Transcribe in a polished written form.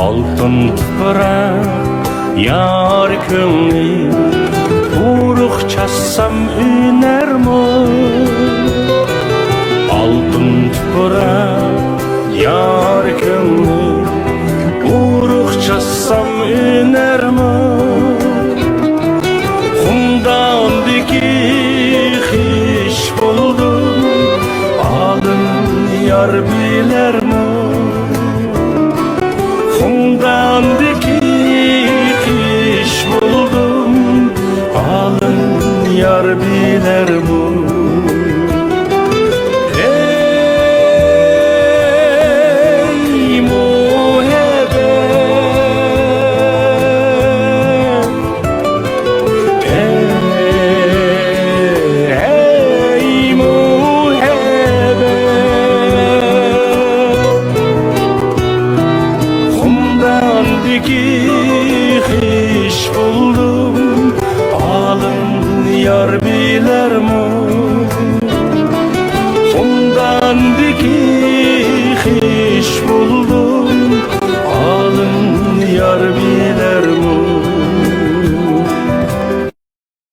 Altın tupurak yar köngli, uruk çassam ünermo. Altın tupurak yar köngli, uruk çassam ünermo. Humdandaki hiç buldum, alın yar bilermo. Humdandaki hiç buldum, alın yar bilermo. Humdandaki hiç buldum,